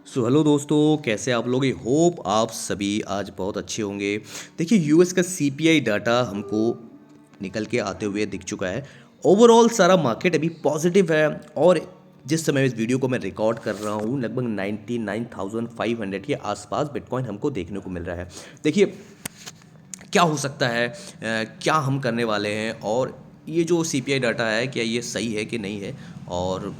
So hello दोस्तों, कैसे आप लोग? आई होप आप सभी आज बहुत अच्छे होंगे। देखिए, यूएस का सीपीआई डाटा हमको निकल के आते हुए दिख चुका है। ओवरऑल सारा मार्केट अभी पॉजिटिव है और जिस समय इस वीडियो को मैं रिकॉर्ड कर रहा हूँ लगभग 99,500 के आसपास बिटकॉइन हमको देखने को मिल रहा है। देखिए, क्या हो सकता है, क्या हम करने वाले हैं और ये जो सीपीआई डाटा है क्या ये सही है कि नहीं है, और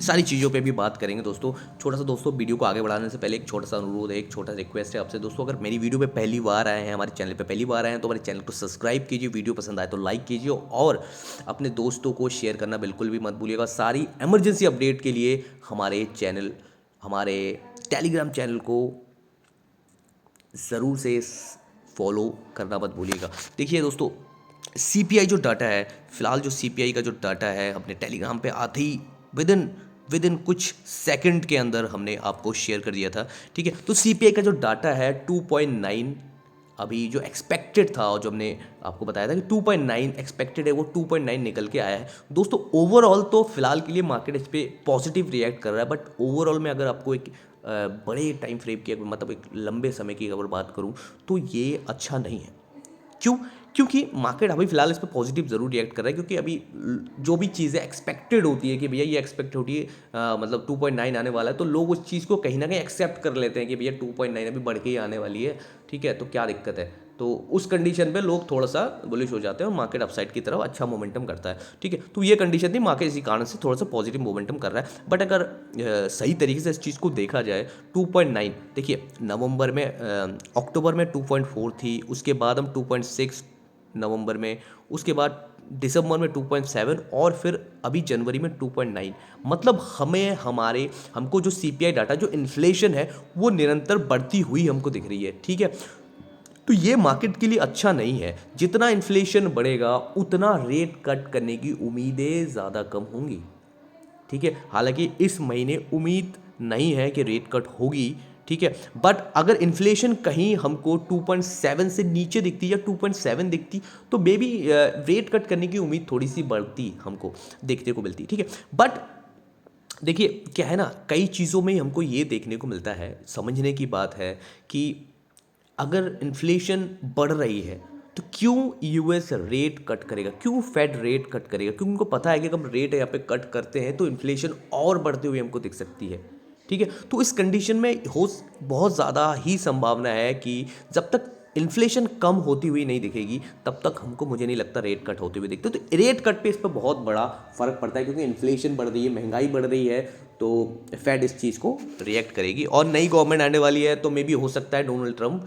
सारी चीज़ों पे भी बात करेंगे दोस्तों। छोटा सा दोस्तों, वीडियो को आगे बढ़ाने से पहले एक छोटा सा अनुरोध है, एक छोटा सा रिक्वेस्ट है आपसे दोस्तों। अगर मेरी वीडियो पे पहली बार आए हैं, हमारे चैनल पे पहली बार आए हैं, तो हमारे चैनल को सब्सक्राइब कीजिए, वीडियो पसंद आए तो लाइक कीजिए और अपने दोस्तों को शेयर करना बिल्कुल भी मत भूलिएगा। सारी इमरजेंसी अपडेट के लिए हमारे टेलीग्राम चैनल को ज़रूर से फॉलो करना मत भूलिएगा। देखिए दोस्तों, सीपीआई जो डाटा है, फिलहाल जो सीपीआई का जो डाटा है अपने टेलीग्राम पे आते ही विद इन कुछ सेकंड के अंदर हमने आपको शेयर कर दिया था। ठीक है, तो सीपीआई का जो डाटा है 2.9 अभी जो एक्सपेक्टेड था, और जो हमने आपको बताया था कि 2.9 एक्सपेक्टेड है, वो 2.9 निकल के आया है दोस्तों। ओवरऑल तो फिलहाल के लिए मार्केट इस पर पॉजिटिव रिएक्ट कर रहा है, बट ओवरऑल में अगर आपको एक बड़े टाइम फ्रेम की मतलब एक लंबे समय की अगर बात करूं तो ये अच्छा नहीं है। क्यों? क्योंकि मार्केट अभी फिलहाल इस पर पॉजिटिव जरूर रिएक्ट कर रहा है, क्योंकि अभी जो भी चीज़ें एक्सपेक्टेड होती है कि भैया ये एक्सपेक्ट होती है, मतलब 2.9 आने वाला है, तो लोग उस चीज़ को कहीं ना कहीं एक्सेप्ट कर लेते हैं कि भैया 2.9 अभी बढ़ के ही आने वाली है। ठीक है, तो क्या दिक्कत है? तो उस कंडीशन पे लोग थोड़ा सा बुलिश हो जाते हैं और मार्केट अपसाइड की तरफ अच्छा मोमेंटम करता है। ठीक है, तो ये कंडीशन थी, मार्केट इसी कारण से थोड़ा सा पॉजिटिव मोमेंटम कर रहा है। बट अगर सही तरीके से इस चीज़ को देखा जाए, 2.9 देखिए नवंबर में, अक्टूबर में 2.4 थी, उसके बाद हम 2.6 नवंबर में, उसके बाद दिसंबर में 2.7 और फिर अभी जनवरी में 2.9। मतलब हमको जो सीपीआई डाटा, जो इन्फ्लेशन है, वो निरंतर बढ़ती हुई हमको दिख रही है। ठीक है, तो ये मार्केट के लिए अच्छा नहीं है। जितना इन्फ्लेशन बढ़ेगा उतना रेट कट करने की उम्मीदें ज़्यादा कम होंगी। ठीक है, हालांकि इस महीने उम्मीद नहीं है कि रेट कट होगी। ठीक है, बट अगर इन्फ्लेशन कहीं हमको 2.7 से नीचे दिखती या 2.7 दिखती तो मे बी रेट कट करने की उम्मीद थोड़ी सी बढ़ती हमको देखने को मिलती। ठीक है, बट देखिए क्या है ना, कई चीज़ों में हमको ये देखने को मिलता है, समझने की बात है कि अगर इन्फ्लेशन बढ़ रही है तो क्यों यूएस रेट कट करेगा, क्यों फेड रेट कट करेगा? क्योंकि उनको पता है कि अगर हम रेट यहाँ पे कट करते हैं तो इन्फ्लेशन और बढ़ते हुए हमको दिख सकती है। ठीक है, तो इस कंडीशन में बहुत ज़्यादा ही संभावना है कि जब तक इन्फ्लेशन कम होती हुई नहीं दिखेगी तब तक हमको, मुझे नहीं लगता रेट कट होते हुए दिखते। तो रेट कट पे इस पर बहुत बड़ा फर्क पड़ता है, क्योंकि इन्फ्लेशन बढ़ रही है, महंगाई बढ़ रही है, तो फेड इस चीज़ को रिएक्ट करेगी। और नई गवर्नमेंट आने वाली है तो मे बी हो सकता है डोनाल्ड ट्रंप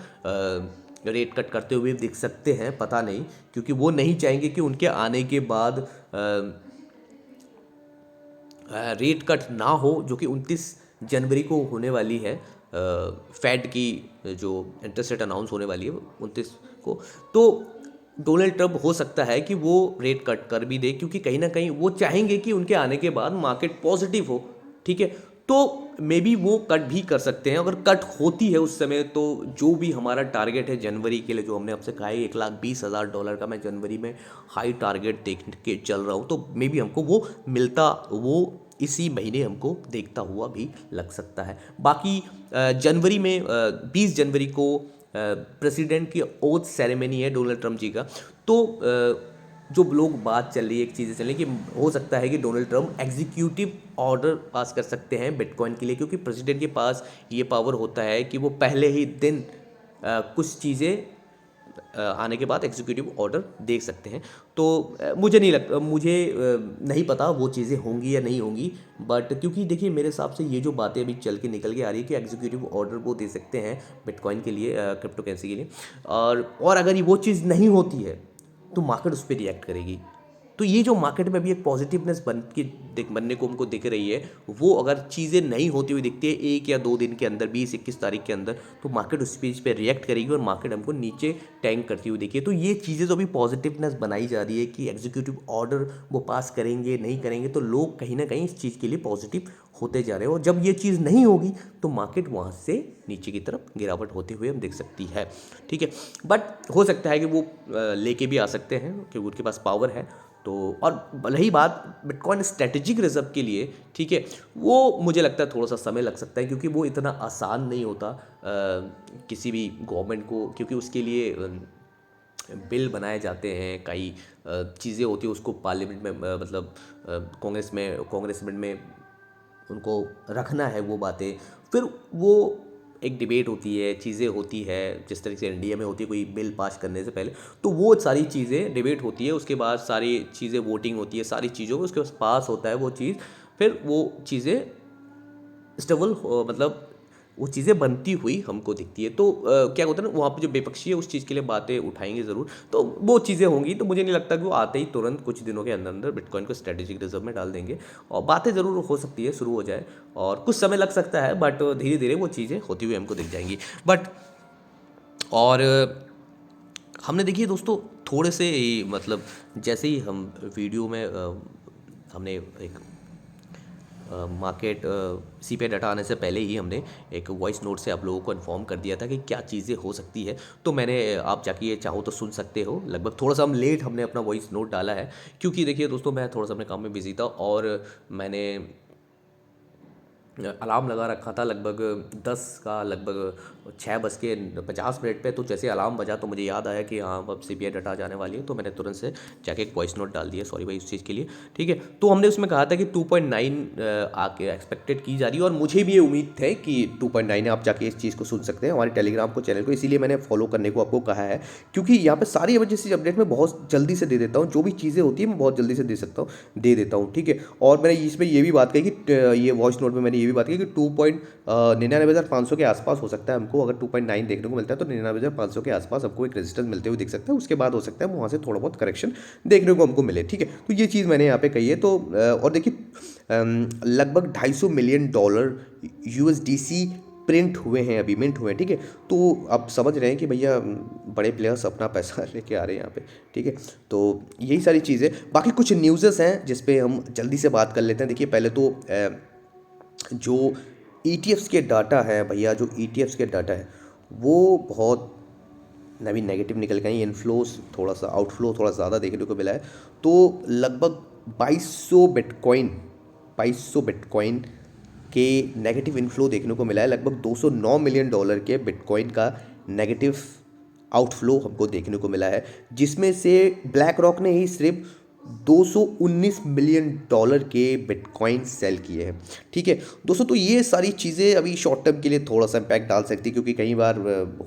रेट कट करते हुए दिख सकते हैं, पता नहीं, क्योंकि वो नहीं चाहेंगे कि उनके आने के बाद रेट कट ना हो, जो कि 29 जनवरी को होने वाली है। फेड की जो इंटरेस्ट रेट अनाउंस होने वाली है 29 को, तो डोनाल्ड ट्रंप हो सकता है कि वो रेट कट कर भी दे, क्योंकि कहीं ना कहीं वो चाहेंगे कि उनके आने के बाद मार्केट पॉजिटिव हो। ठीक है, तो मे बी वो कट भी कर सकते हैं। अगर कट होती है उस समय, तो जो भी हमारा टारगेट है जनवरी के लिए, जो हमने आपसे कहा है $1,20,000 का, मैं जनवरी में हाई टारगेट देख के चल रहा हूँ, तो मे बी हमको वो इसी महीने हमको देखता हुआ भी लग सकता है। बाकी जनवरी में 20 जनवरी को प्रेसिडेंट की ओथ सेरेमनी है डोनाल्ड ट्रंप जी का। तो जो लोग बात चल रही है, एक चीज़ें चल रही है कि हो सकता है कि Donald Trump executive order pass कर सकते हैं बिटकॉइन के लिए, क्योंकि प्रेसिडेंट के पास ये पावर होता है कि वो पहले ही दिन कुछ चीज़ें आने के बाद एग्जीक्यूटिव ऑर्डर दे सकते हैं। तो मुझे नहीं लगता, मुझे नहीं पता वो चीज़ें होंगी या नहीं होंगी, बट क्योंकि देखिए मेरे हिसाब से ये जो बातें अभी चल के निकल के आ रही है कि एग्जीक्यूटिव ऑर्डर वो दे सकते हैं बिटकॉइन के लिए, क्रिप्टो करेंसी के लिए, और अगर ये वो चीज़ नहीं होती है तो मार्केट उस पर रिएक्ट करेगी। तो ये जो मार्केट में अभी एक पॉजिटिवनेस बनने को हमको दिख रही है, वो अगर चीज़ें नहीं होती हुई दिखती है 1 या 2 दिन के अंदर, 20-21 तारीख के अंदर, तो मार्केट उस चीज़ पे रिएक्ट करेगी और मार्केट हमको नीचे टैंक करती हुई देखिए। तो ये चीज़ें तो अभी पॉजिटिवनेस बनाई जा रही है कि एग्जीक्यूटिव ऑर्डर वो पास करेंगे नहीं करेंगे, तो लोग कहीं ना कहीं इस चीज़ के लिए पॉजिटिव होते जा रहे हैं, और जब ये चीज़ नहीं होगी तो मार्केट वहाँ से नीचे की तरफ गिरावट होते हुए हम देख सकती है। ठीक है, बट हो सकता है कि वो लेके भी आ सकते हैं, क्योंकि उनके पास पावर है। तो और भले ही बात बिटकॉइन स्ट्रेटेजिक रिजर्व के लिए, ठीक है, वो मुझे लगता है थोड़ा सा समय लग सकता है, क्योंकि वो इतना आसान नहीं होता किसी भी गवर्नमेंट को, क्योंकि उसके लिए बिल बनाए जाते हैं, कई चीज़ें होती है, उसको पार्लियामेंट में मतलब कांग्रेसमेंट में उनको रखना है वो बातें, फिर वो एक डिबेट होती है, चीज़ें होती है, जिस तरीके से इंडिया में होती है कोई बिल पास करने से पहले, तो वो सारी चीज़ें डिबेट होती है, उसके बाद सारी चीज़ें वोटिंग होती है, सारी चीज़ों को उसके बाद पास होता है वो चीज़, फिर वो चीज़ें स्टेबल मतलब वो चीज़ें बनती हुई हमको दिखती है। तो क्या होता है ना, वहाँ पे जो विपक्षी है उस चीज़ के लिए बातें उठाएंगे ज़रूर, तो वो चीज़ें होंगी, तो मुझे नहीं लगता कि वो आते ही तुरंत कुछ दिनों के अंदर अंदर बिटकॉइन को स्ट्रेटेजिक रिजर्व में डाल देंगे, और बातें ज़रूर हो सकती है, शुरू हो जाए, और कुछ समय लग सकता है, बट धीरे धीरे वो चीज़ें होती हुई हमको दिख जाएंगी। बट और हमने देखिए दोस्तों, थोड़े से ही मतलब जैसे ही हम वीडियो में हमने एक मार्केट सीपीआई डाटा आने से पहले ही हमने एक वॉइस नोट से आप लोगों को इन्फॉर्म कर दिया था कि क्या चीज़ें हो सकती है, तो मैंने आप जाके ये चाहो तो सुन सकते हो, लगभग थोड़ा सा हम लेट हमने अपना वॉइस नोट डाला है, क्योंकि देखिए दोस्तों मैं थोड़ा सा अपने काम में बिजी था, और मैंने अलार्म लगा रखा था लगभग 10 का, लगभग 6:50 पे, तो जैसे अलार्म बजा तो मुझे याद आया कि हाँ अब सीपीआई डाटा जाने वाली है, तो मैंने तुरंत से जाके एक वॉइस नोट डाल दिया, सॉरी भाई उस चीज़ के लिए, ठीक है। तो हमने उसमें कहा था कि 2.9 आके एक्सपेक्टेड की जा रही है, और मुझे भी ये उम्मीद है कि 2.9 है, आप जाके इस चीज़ को सुन सकते हैं हमारे टेलीग्राम को चैनल को, इसीलिए मैंने फॉलो करने को आपको कहा है, क्योंकि यहाँ पर सारी इमरजेंसी अपडेट मैं बहुत जल्दी से दे देता हूँ, जो भी चीज़ें होती है मैं बहुत जल्दी से दे देता हूँ, ठीक है। और मैंने इसमें ये भी बात कही कि ये वॉइस नोट में मैंने ये भी बात की कि 99,500 के आसपास हो सकता है हमको, अगर 2.9 देखने को मिलता है तो 99,500 के आसपास हमको एक रेजिस्टेंस मिलते हुए दिख सकता है, उसके बाद हो सकता है वहाँ से थोड़ा बहुत करेक्शन देखने को हमको मिले, ठीक है। तो ये चीज़ मैंने यहाँ पे कही है। तो और देखिए लगभग $250 मिलियन USDC प्रिंट हुए हैं, अभी मिंट हुए हैं, ठीक है। तो आप समझ रहे हैं कि भैया बड़े प्लेयर्स अपना पैसा लेके आ रहे हैं यहाँ पे, ठीक है। तो यही सारी चीज़ें, बाकी कुछ न्यूज़ेस हैं जिस पे हम जल्दी से बात कर लेते हैं। देखिए पहले तो जो ETFs के डाटा है भैया, जो ETFs के डाटा है वो बहुत नवी नेगेटिव निकल गए, इनफ्लोस थोड़ा सा, आउटफ्लो थोड़ा ज़्यादा देखने को मिला है। तो लगभग 2200 बिटकॉइन के नेगेटिव इनफ्लो देखने को मिला है, लगभग $209 मिलियन के बिटकॉइन का नेगेटिव आउटफ्लो हमको देखने को मिला है, जिसमें से ब्लैक रॉक ने ही सिर्फ $219 मिलियन के बिटकॉइन सेल किए हैं, ठीक है दोस्तों। तो ये सारी चीज़ें अभी शॉर्ट टर्म के लिए थोड़ा सा इम्पैक्ट डाल सकती है, क्योंकि कई बार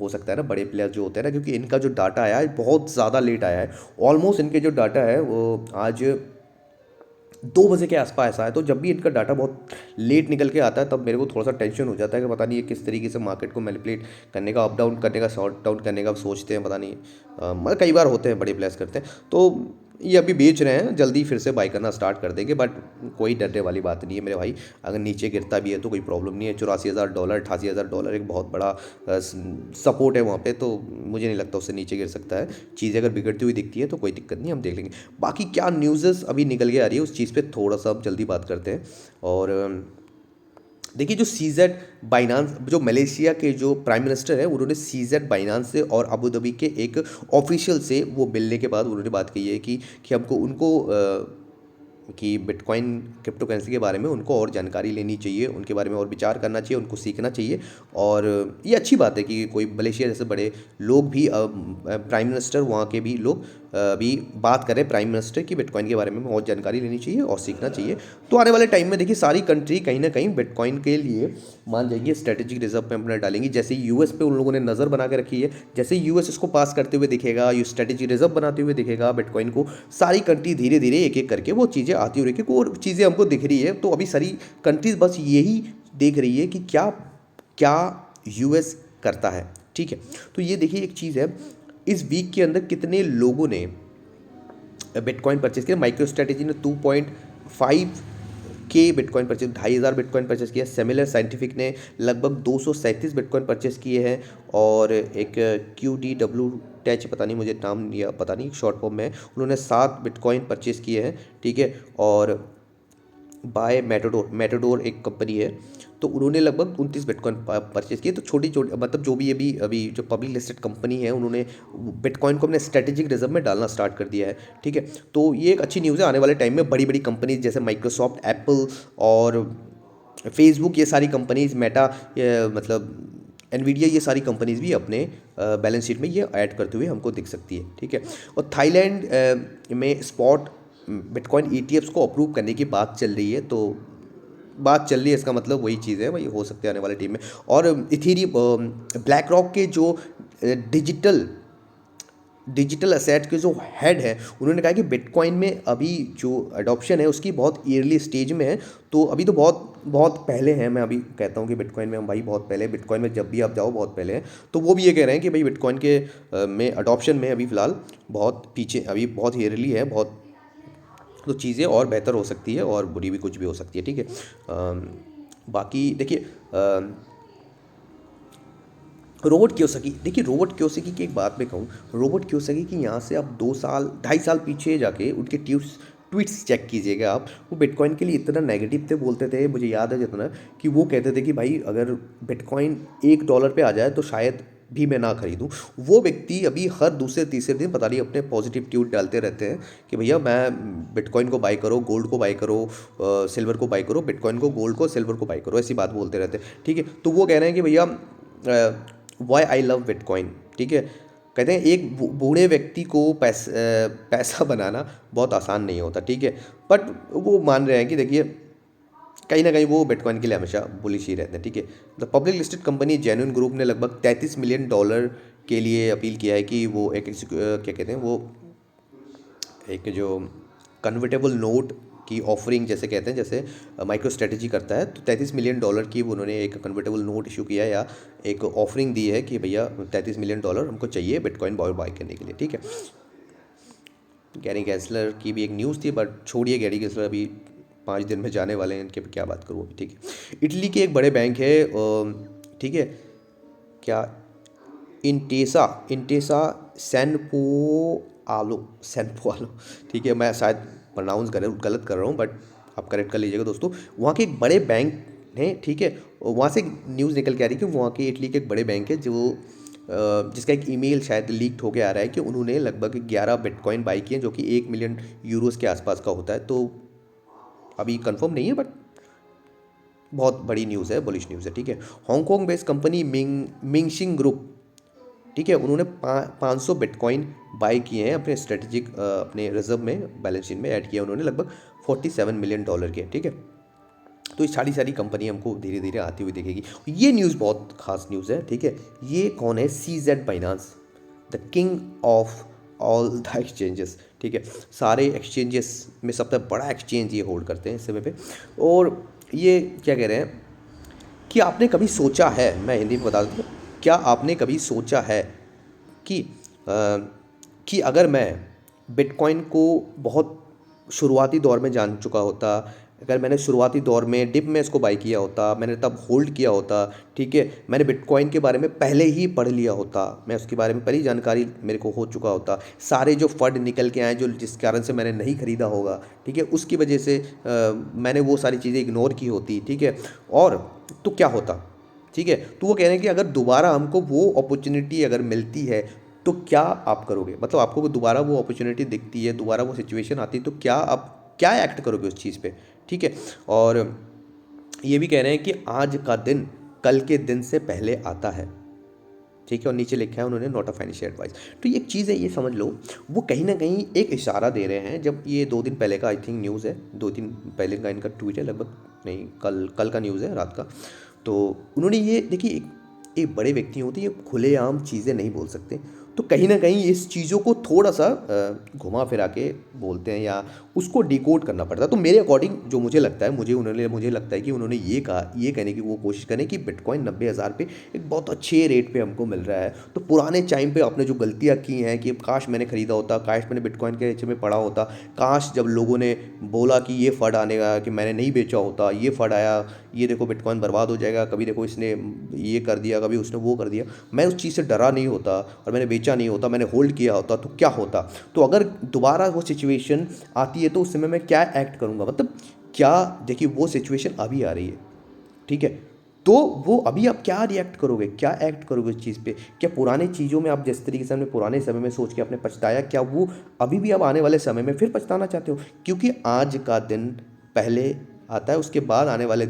हो सकता है ना बड़े प्लेयर जो होते हैं ना, क्योंकि इनका जो डाटा आया है बहुत ज़्यादा लेट आया है, ऑलमोस्ट इनके जो डाटा है वो आज 2 बजे के आसपास ऐसा है। तो जब भी इनका डाटा बहुत लेट निकल के आता है तब मेरे को थोड़ा सा टेंशन हो जाता है कि पता नहीं ये किस तरीके से मार्केट को मैनिपुलेट करने का, अप डाउन करने का, शॉर्ट डाउन करने का सोचते हैं, पता नहीं मतलब कई बार होते हैं, बड़े प्लेस करते हैं। तो ये अभी बेच रहे हैं, जल्दी फिर से बाई करना स्टार्ट कर देंगे, बट कोई डरने वाली बात नहीं है मेरे भाई, अगर नीचे गिरता भी है तो कोई प्रॉब्लम नहीं है। $84,000 $88,000 एक बहुत बड़ा सपोर्ट है वहाँ पे, तो मुझे नहीं लगता उससे नीचे गिर सकता है। चीज़ें अगर बिगड़ती हुई दिखती है तो कोई दिक्कत नहीं, हम देख लेंगे। बाकी क्या न्यूज़ेस अभी निकल के आ रही है उस चीज़ पे थोड़ा सा हम जल्दी बात करते हैं। और देखिए जो CZ बाइनांस, जो मलेशिया के जो प्राइम मिनिस्टर है, उन्होंने CZ बाइनांस से और अबू धाबी के एक ऑफिशियल से वो मिलने के बाद उन्होंने बात कही है कि हमको उनको कि बिटकॉइन क्रिप्टो करेंसी के बारे में उनको और जानकारी लेनी चाहिए, उनके बारे में और विचार करना चाहिए, उनको सीखना चाहिए। और ये अच्छी बात है कि कोई मलेशिया जैसे बड़े लोग भी, प्राइम मिनिस्टर वहाँ के भी लोग अभी बात करें प्राइम मिनिस्टर की बिटकॉइन के बारे में और जानकारी लेनी चाहिए और सीखना चाहिए। तो आने वाले टाइम में देखिए सारी कंट्री कहीं ना कहीं बिटकॉइन के लिए मान जाएंगे, स्ट्रेटेजिक रिजर्व में अपना डालेंगी। जैसे US पे उन लोगों ने नज़र बना के रखी है, जैसे US इसको पास करते हुए दिखेगा, ये स्ट्रेटेजिक रिजर्व बनाते हुए दिखेगा बिटकॉइन को, सारी कंट्री धीरे धीरे एक एक करके वो चीज़ें आती हो रही है, वो चीज़ें हमको दिख रही है। तो अभी सारी कंट्रीज बस यही देख रही है कि क्या क्या US करता है, ठीक है। तो ये देखिए एक चीज़ है, इस वीक के अंदर कितने लोगों ने बिटकॉइन परचेस किया। माइक्रो स्ट्रेटेजी ने 2.5 के बिटकॉइन परचेस, 2,500 बिटकॉइन परचेस किया। सिमिलर साइंटिफिक ने लगभग 237 बिटकॉइन परचेस किए हैं। और एक QDW टैच, पता नहीं मुझे नाम या पता नहीं, शॉर्ट फॉर्म में उन्होंने 7 बिटकॉइन परचेस किए हैं, ठीक है। और बाय मैटाडोर एक कंपनी है, तो उन्होंने लगभग 29 बिटकॉइन परचेज किए। तो छोटी छोटी मतलब जो भी अभी अभी जो पब्लिक लिस्टेड कंपनी है उन्होंने बिटकॉइन को अपने स्ट्रेटेजिक रिजर्व में डालना स्टार्ट कर दिया है, ठीक है। तो ये एक अच्छी न्यूज़ है, आने वाले टाइम में बड़ी बड़ी कंपनीज जैसे माइक्रोसॉफ्ट, एप्पल और फेसबुक, ये सारी कंपनीज, मेटा, मतलब एनवीडिया, ये सारी कंपनीज भी अपने बैलेंस शीट में ये ऐड करते हुए हमको दिख सकती है, ठीक है। और थाईलैंड में स्पॉट बिटकॉइन ईटीएफ्स को अप्रूव करने की बात चल रही है, तो बात चल रही है इसका मतलब वही चीज़ है, वही हो सकते हैं आने वाले टाइम में। और ब्लैक रॉक के जो डिजिटल डिजिटल असेट के जो हेड है, उन्होंने कहा कि बिटकॉइन में अभी जो अडॉप्शन है उसकी बहुत ईयरली स्टेज में है, तो अभी तो बहुत बहुत पहले हैं। मैं अभी कहता हूँ कि बिटकॉइन में हम भाई बहुत पहले, बिटकॉइन में जब भी आप जाओ बहुत पहले हैं। तो वो भी ये कह रहे हैं कि भाई बिटकॉइन के में अडॉप्शन में अभी फ़िलहाल बहुत पीछे, अभी बहुत ईयरली है, बहुत, तो चीज़ें और बेहतर हो सकती है और बुरी भी कुछ भी हो सकती है, ठीक है। बाकी देखिए रोबोट कियोसाकी, देखिए रोबोट कियोसाकी की एक बात मैं कहूँ, रोबोट कियोसाकी की यहाँ से आप 2 साल 2.5 साल पीछे जाके उनके ट्वीट्स चेक कीजिएगा आप। वो बिटकॉइन के लिए इतना नेगेटिव थे, बोलते थे, मुझे याद है जितना, कि वो कहते थे कि भाई अगर बिटकॉइन $1 पे आ जाए तो शायद भी मैं ना खरीदूं। वो व्यक्ति अभी हर दूसरे तीसरे दिन पता नहीं अपने पॉजिटिव ट्वीट डालते रहते हैं कि भैया मैं बिटकॉइन को बाई करो, गोल्ड को बाई करो, सिल्वर को बाई करो, बिटकॉइन को, गोल्ड को, सिल्वर को बाई करो, ऐसी बात बोलते रहते हैं, ठीक है। तो वो कह रहे हैं कि भैया वाई आई लव बिटकॉइन, ठीक है। कहते हैं एक बूढ़े व्यक्ति को पैसा बनाना बहुत आसान नहीं होता, ठीक है। बट वो मान रहे हैं कि देखिए कहीं ना कहीं वो बिटकॉइन के लिए हमेशा बुलिश ही रहते हैं, ठीक है। The public listed company genuine group ने लगभग $33 मिलियन के लिए अपील किया है कि वो एक क्या कहते हैं, वो एक जो कन्वर्टेबल नोट की ऑफरिंग जैसे कहते हैं, जैसे माइक्रो स्ट्रेटजी करता है, तो $33 मिलियन की वो उन्होंने एक कन्वर्टेबल नोट इशू किया या एक ऑफरिंग दी है कि भैया $33 मिलियन हमको चाहिए बिटकॉइन बाय करने के लिए, ठीक है। गैरी गैसलर की भी एक न्यूज़ थी, बट छोड़िए, गैरी गैसलर अभी 5 दिन में जाने वाले हैं, इनके क्या बात करूँ अभी, ठीक है। इटली के एक बड़े बैंक है, ठीक है, क्या, इंटेसा इंटेसा सैनपो आलो, ठीक है। मैं शायद प्रोनाउंस गलत कर रहा हूँ, बट आप करेक्ट कर लीजिएगा दोस्तों। वहाँ के एक बड़े बैंक हैं, ठीक है। वहाँ से न्यूज़ निकल के आ रही है कि वहाँ के इटली के एक बड़े बैंक है जो जिसका एक ईमेल शायद लीक होके आ रहा है कि उन्होंने लगभग 11 बिटकॉइन बाई किए, जो कि 1 मिलियन यूरोस के आसपास का होता है। तो अभी कंफर्म नहीं है, बट बहुत बड़ी न्यूज़ है, बुलिश न्यूज़ है, ठीक है। हांगकॉन्ग बेस्ड कंपनी मिंगशिंग ग्रुप, ठीक है, उन्होंने 500 बिटकॉइन बाई किए हैं अपने स्ट्रेटेजिक अपने रिजर्व में, बैलेंस शीट में ऐड किया उन्होंने लगभग $47 मिलियन के, ठीक है। तो ये सारी सारी कंपनी हमको धीरे धीरे आती हुई दिखेगी। ये न्यूज़ बहुत खास न्यूज़ है, ठीक है। ये कौन है? CZ Binance, the king of all the exchanges, ठीक है। सारे एक्सचेंजेस में सबसे बड़ा एक्सचेंज ये होल्ड करते हैं इस समय पे। और ये क्या कह रहे हैं कि आपने कभी सोचा है, मैं हिंदी में बता दूँ, क्या आपने कभी सोचा है कि कि अगर मैं बिटकॉइन को बहुत शुरुआती दौर में जान चुका होता, अगर मैंने शुरुआती दौर में डिप में इसको बाई किया होता, मैंने तब होल्ड किया होता, ठीक है, मैंने बिटकॉइन के बारे में पहले ही पढ़ लिया होता, मैं उसके बारे में पहले जानकारी मेरे को हो चुका होता, सारे जो फंड निकल के आए जो जिस कारण से मैंने नहीं खरीदा होगा, ठीक है, उसकी वजह से मैंने वो सारी चीज़ें इग्नोर की होती, ठीक है, और तो क्या होता, ठीक है। तो वो कह रहे हैं कि अगर दोबारा हमको वो अपॉर्चुनिटी अगर मिलती है तो क्या आप करोगे, मतलब आपको दोबारा वो अपॉर्चुनिटी दिखती है, दोबारा वो सिचुएशन आती है, तो क्या आप क्या एक्ट करोगे उस चीज़ पे, ठीक है। और ये भी कह रहे हैं कि आज का दिन कल के दिन से पहले आता है, ठीक है। और नीचे लिखा है उन्होंने नॉट अ फाइनेंशियल एडवाइस। तो ये एक चीज़ है, ये समझ लो, वो कहीं ना कहीं एक इशारा दे रहे हैं। जब ये 2 दिन पहले का आई थिंक न्यूज़ है, 2 दिन पहले का इनका ट्वीट है लगभग, नहीं कल का न्यूज़ है रात का। तो उन्होंने ये देखिए, एक बड़े व्यक्ति होते हैं, ये खुलेआम चीज़ें नहीं बोल सकते, तो कहीं ना कहीं इस चीज़ों को थोड़ा सा घुमा फिरा के बोलते हैं या उसको डिकोड करना पड़ता है। तो मेरे अकॉर्डिंग जो मुझे लगता है, मुझे लगता है कि उन्होंने ये कहा, ये कहने की वो कोशिश करें कि बिटकॉइन 90,000 पे एक बहुत अच्छे रेट पे हमको मिल रहा है, तो पुराने टाइम पे आपने जो गलतियाँ की हैं कि काश मैंने ख़रीदा होता, काश मैंने बिटकॉइन के नीचे में पढ़ा होता, काश जब लोगों ने बोला कि ये फंड आने का कि मैंने नहीं बेचा होता, ये फंड आया, ये देखो बिटकॉइन बर्बाद हो जाएगा, कभी देखो इसने ये कर दिया, कभी उसने वो कर दिया, मैं उस चीज़ से डरा नहीं होता और मैंने बेचा नहीं होता, मैंने होल्ड किया होता, तो क्या होता। तो अगर दोबारा वो सिचुएशन आती है तो उस समय मैं क्या एक्ट करूँगा, मतलब क्या देखिए वो सिचुएशन अभी आ रही है, ठीक है, तो वो अभी आप क्या रिएक्ट करोगे, क्या एक्ट करोगे उस चीज़ पे? क्या पुराने चीज़ों में आप जिस तरीके से हमने पुराने समय में सोच के आपने पछताया, क्या वो अभी भी आप आने वाले समय में फिर पछताना चाहते हो? क्योंकि आज का दिन पहले आता है, उसके बाद आने वाले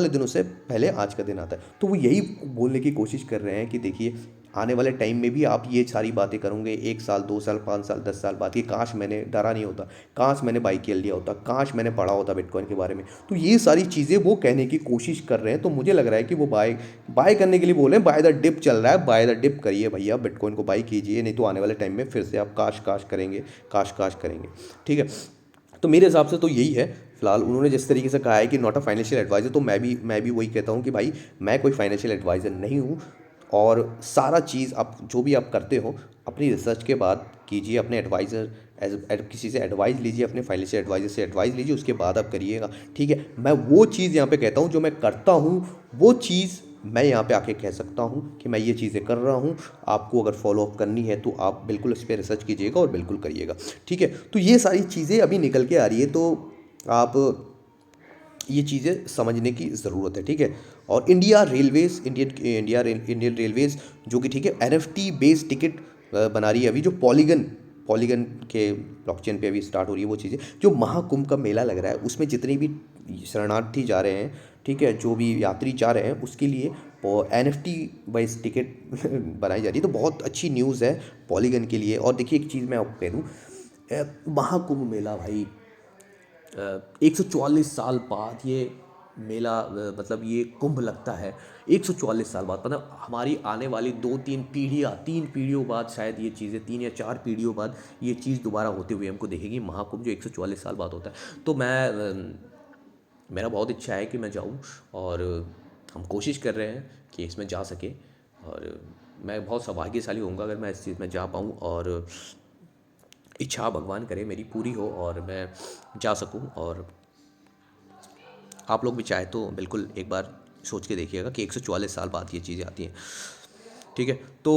दिनों से पहले आज का दिन आता है। तो वो यही बोलने की कोशिश कर रहे हैं कि देखिए आने वाले टाइम में भी आप ये सारी बातें करोगे 1 साल, 2 साल, 5 साल, 10 साल बाद कि काश मैंने डरा नहीं होता, काश मैंने बाई खेल लिया होता, काश मैंने पढ़ा होता बिटकॉइन के बारे में। तो ये सारी चीज़ें वो कहने की कोशिश कर रहे हैं। तो मुझे लग रहा है कि वो बाय बाय करने के लिए बोले, बाय द डिप चल रहा है, बाय द डिप करिए भैया, बिटकॉइन को बाई कीजिए, नहीं तो आने वाले टाइम में फिर से आप काश काश करेंगे, काश काश करेंगे, ठीक है। तो मेरे हिसाब से तो यही है। फिलहाल उन्होंने जिस तरीके से कहा है कि नॉट अ फाइनेंशियल एडवाइज़र, तो मैं भी वही कहता हूँ कि भाई मैं कोई फाइनेंशियल एडवाइज़र नहीं हूँ। और सारा चीज़ आप जो भी आप करते हो अपनी रिसर्च के बाद कीजिए, अपने एडवाइज़र किसी से एडवाइस लीजिए, अपने फाइनेंशियल एडवाइज़र से एडवाइस लीजिए, उसके बाद आप करिएगा, ठीक है। मैं वो चीज़ यहाँ पे कहता हूँ जो मैं करता हूँ, वो चीज़ मैं यहाँ पे आके कह सकता हूँ कि मैं ये चीज़ें कर रहा हूँ। आपको अगर फॉलो अप करनी है तो आप बिल्कुल इस पर रिसर्च कीजिएगा और बिल्कुल करिएगा, ठीक है। तो ये सारी चीज़ें अभी निकल के आ रही है, तो आप ये चीज़ें समझने की ज़रूरत है, ठीक है। और इंडियन रेलवेज़ जो कि ठीक है एनएफटी बेस्ड टिकट बना रही है अभी, जो पॉलीगन के ब्लॉकचेन पे अभी स्टार्ट हो रही है वो चीज़ें। जो महाकुंभ का मेला लग रहा है उसमें जितने भी शरणार्थी जा रहे हैं, ठीक है, जो भी यात्री जा रहे हैं उसके लिए एनएफटी बेस्ड टिकट बनाई जा रही है। तो बहुत अच्छी न्यूज़ है पॉलीगन के लिए। और देखिए एक चीज़ मैं आपको कह दूँ, महाकुंभ मेला भाई 144 साल बाद ये मेला मतलब ये कुंभ लगता है 144 साल बाद। मतलब हमारी आने वाली 3 पीढ़ियों बाद शायद ये चीज़ें 3 या 4 पीढ़ियों बाद ये चीज़ दोबारा होते हुए हमको देखेगी, महाकुंभ जो 144 साल बाद होता है। तो मेरा बहुत इच्छा है कि मैं जाऊं, और हम कोशिश कर रहे हैं कि इसमें जा सके। और मैं बहुत सौभाग्यशाली होऊंगा अगर मैं इस चीज़ में जा पाऊँ, और इच्छा भगवान करे मेरी पूरी हो और मैं जा सकूं। और आप लोग भी चाहे तो बिल्कुल एक बार सोच के देखिएगा कि 144 साल बाद ये चीज़ें आती हैं, ठीक है। तो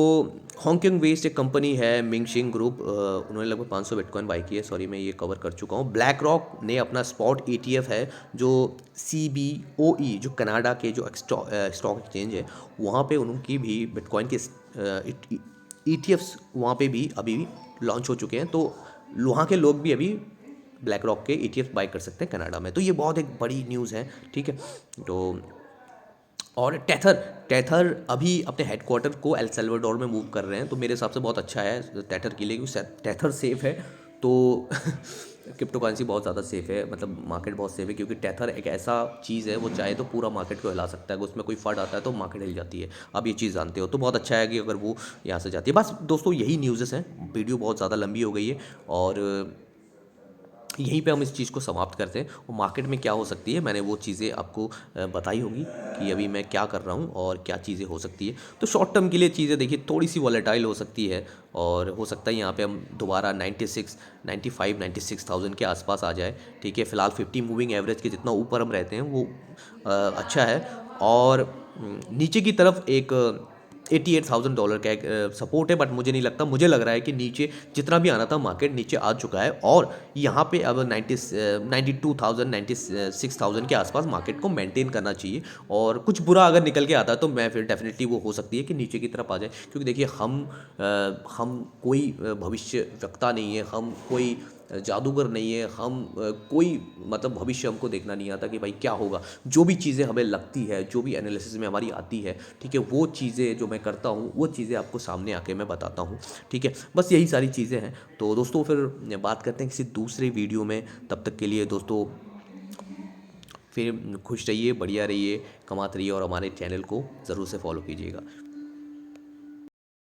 हॉन्गकॉन्ग बेस्ड एक कंपनी है मिंगशिंग ग्रुप, उन्होंने लगभग 500 बिटकॉइन बाई की है। सॉरी मैं ये कवर कर चुका हूँ। ब्लैक रॉक ने अपना स्पॉट ETF है जो CBOE, जो कनाडा के जो स्टॉक एक्सचेंज है, वहाँ पे उनकी भी बिटकॉइन के ETFs वहाँ पे भी अभी भी लॉन्च हो चुके हैं। तो वहाँ के लोग भी अभी ब्लैक रॉक के ETF बाई कर सकते हैं कनाडा में। तो ये बहुत एक बड़ी न्यूज़ है, ठीक है। तो और टेथर अभी अपने हेडक्वार्टर को एल सल्वाडोर में मूव कर रहे हैं, तो मेरे हिसाब से बहुत अच्छा है टेथर के लिए, क्योंकि टेथर सेफ़ है। तो क्रिप्टो करेंसी बहुत ज़्यादा सेफ़ है, मतलब मार्केट बहुत सेफ़ है, क्योंकि टेथर एक ऐसा चीज़ है वो चाहे तो पूरा मार्केट को हिला सकता है। अगर उसमें कोई फंड आता है तो मार्केट हिल जाती है, आप ये चीज़ जानते हो। तो बहुत अच्छा है कि अगर वो यहाँ से जाती है। बस दोस्तों यही न्यूज़ हैं, वीडियो बहुत ज़्यादा लंबी हो गई है, और यहीं पे हम इस चीज़ को समाप्त करते हैं। और मार्केट में क्या हो सकती है मैंने वो चीज़ें आपको बताई होगी कि अभी मैं क्या कर रहा हूँ और क्या चीज़ें हो सकती है। तो शॉर्ट टर्म के लिए चीज़ें देखिए थोड़ी सी वॉलेटाइल हो सकती है, और हो सकता है यहाँ पे हम दोबारा 96 के आसपास आ जाए, ठीक है। फिलहाल 50 मूविंग एवरेज के जितना ऊपर हम रहते हैं वो अच्छा है। और नीचे की तरफ एक $88,000 का एक सपोर्ट है, बट मुझे नहीं लगता, मुझे लग रहा है कि नीचे जितना भी आना था मार्केट नीचे आ चुका है, और यहाँ पे अब 96,000 के आसपास मार्केट को मेंटेन करना चाहिए। और कुछ बुरा अगर निकल के आता है तो मैं फिर डेफिनेटली वो हो सकती है कि नीचे की तरफ आ जाए, क्योंकि देखिए हम कोई भविष्य वक्ता नहीं है, हम कोई जादूगर नहीं है, हम कोई मतलब भविष्य हमको देखना नहीं आता कि भाई क्या होगा। जो भी चीज़ें हमें लगती है, जो भी एनालिसिस में हमारी आती है, ठीक है, वो चीज़ें जो मैं करता हूँ वो चीज़ें आपको सामने आके मैं बताता हूँ, ठीक है। बस यही सारी चीज़ें हैं। तो दोस्तों फिर बात करते हैं किसी दूसरे वीडियो में। तब तक के लिए दोस्तों फिर खुश रहिए, बढ़िया रहिए, कमाते रहिए, और हमारे चैनल को ज़रूर से फॉलो कीजिएगा।